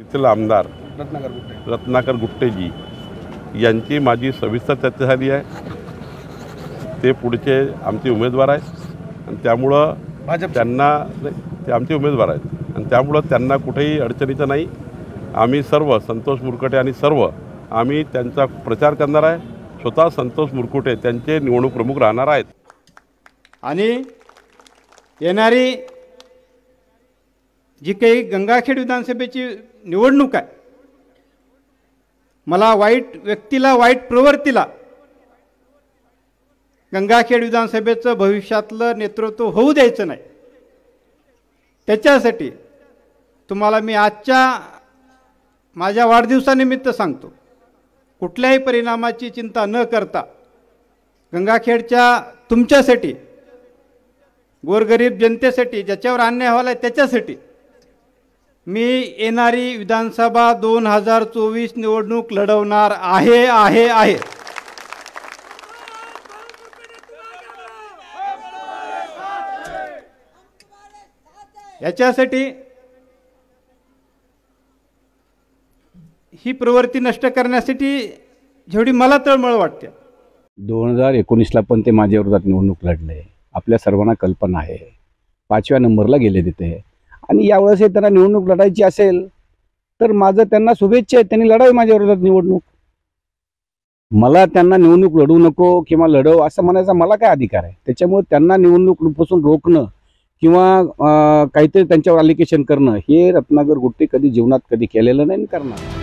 असतील आमदार रत्नाकर गुट्टेजी यांची माझी सविस्तर चर्चा झाली आहे। ते पुढचे आमचे उमेदवार आहेत आणि त्यामुळं त्यांना ते आमचे उमेदवार आहेत आणि त्यामुळं त्यांना कुठेही अडचणीचं नाही। आम्ही सर्व संतोष मुरकुटे आणि सर्व आम्ही त्यांचा प्रचार करणार आहे। स्वतः संतोष मुरकुटे त्यांचे निवडणूक प्रमुख राहणार आहेत आणि येणारी जी काही गंगाखेड विधानसभेची निवडणूक आहे, मला वाईट व्यक्तीला वाईट प्रवृत्तीला गंगाखेड विधानसभेचं भविष्यातलं नेतृत्व होऊ द्यायचं नाही। त्याच्यासाठी तुम्हाला मी आजच्या माझ्या वाढदिवसानिमित्त सांगतो, कुठल्याही परिणामाची चिंता न करता गंगाखेडच्या तुमच्यासाठी, गोरगरीब जनतेसाठी, ज्याच्यावर अन्याय व्हायला त्याच्यासाठी मी येणारी विधानसभा 2024 निवडणूक लढवणार आहे। याच्यासाठी ही प्रवृत्ती नष्ट करण्यासाठी जेवढी मला तळमळ वाटते, 2019ला पण ते माझ्या विरोधात निवडणूक लढले। आपल्या सर्वांना कल्पना आहे, 5व्या नंबरला गेले तिथे आणि यावेळेस त्यांना निवडणूक लढायची असेल तर माझं त्यांना शुभेच्छा आहे, त्यांनी लढावी माझ्या विरोधात निवडणूक। मला त्यांना निवडणूक लढवू नको किंवा लढव असं म्हणायचा मला काय अधिकार आहे? त्याच्यामुळे त्यांना निवडणूकपासून रोखणं किंवा काहीतरी त्यांच्यावर अलिगेशन करणं हे रत्नाकर गुट्टे कधी जीवनात कधी केलेलं नाही करणार।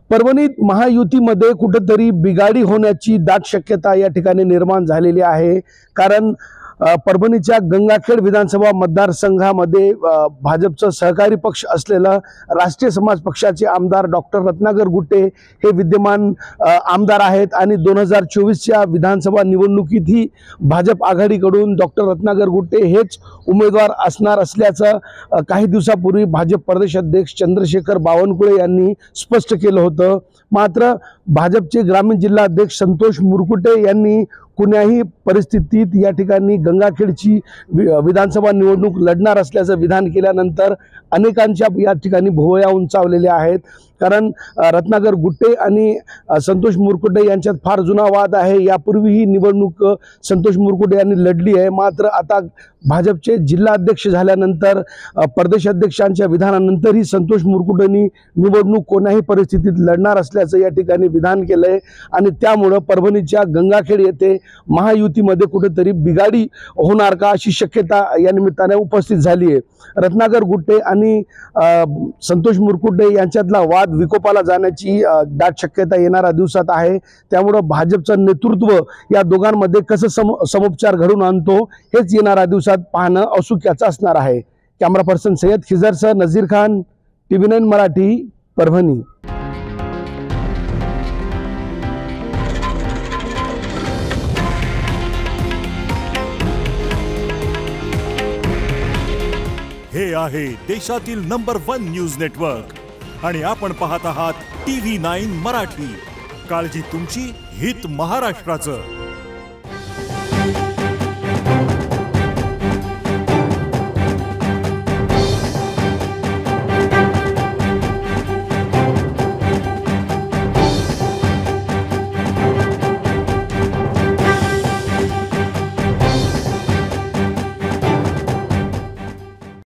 परभणीत महायुतीमध्ये कुठेतरी बिघाडी होण्याची दाट शक्यता या ठिकाणी निर्माण झालेली आहे। कारण परभणीच्या गंगाखेड विधानसभा मतदारसंघामध्ये भाजपचा सहकारी पक्ष असलेला राष्ट्रीय समाज पक्षाचे आमदार डॉक्टर रत्नाकर गुट्टे हे विद्यमान आमदार आहेत आणि 2024च्या विधानसभा निवडणुकीतही भाजप आघाडीकडून डॉक्टर रत्नाकर गुट्टे हेच उमेदवार असणार असल्याचं काही दिवसापूर्वी भाजप प्रदेश अध्यक्ष चंद्रशेखर बावनकुळे यांनी स्पष्ट केलं होतं। मात्र भाजपचे ग्रामीण जिल्हा अध्यक्ष संतोष मुरकुटे यांनी कुण्याही परिस्थितीत या ठिकाणी गंगाखेडची विधानसभा निवडणूक लढणार असल्याचं विधान केल्यानंतर अनेकांच्या या ठिकाणी भुवया उंचावलेल्या आहेत। कारण रत्नाकर गुट्टे आणि संतोष मुरकुटे यांच्यात फार जुना वाद आहे। यापूर्वी ही निवडणूक संतोष मुरकुटे यांनी लढली आहे, मात्र आता भाजपचे जिल्हा अध्यक्ष झाल्यानंतर प्रदेश अध्यक्षांच्या विधानानंतरही संतोष मुरकुटेंनी निवडणूक कोणाही परिस्थितीत लढणार असल्याचं या ठिकाणी विधान केलंय आणि त्यामुळे परभणीच्या गंगाखेड येथे महायुतीमध्ये कुठेतरी बिघाडी होणार का अशी शक्यता या निमित्ताने उपस्थित झाली आहे। रत्नाकर गुट्टे आणि संतोष मुरकुटे यांच्यातला वाद विकोपाला जाण्याची दाट शक्यता येणाऱ्या दिवसात आहे। त्यामुळे भाजपचं नेतृत्व या दोघांमध्ये कसं समोपचार घडून आणतो हेच येणाऱ्या दिवसात पाहणं औत्सुक्याचं असणार आहे। कॅमेरा पर्सन सय्यद खिजरसह नजीर खान, TV9 मराठी, परभणी। हे आहे देशातील नंबर 1 न्यूज नेटवर्क आणि आपण पाहत आहात TV9 मराठी। काळजी तुमची, हित महाराष्ट्राचं।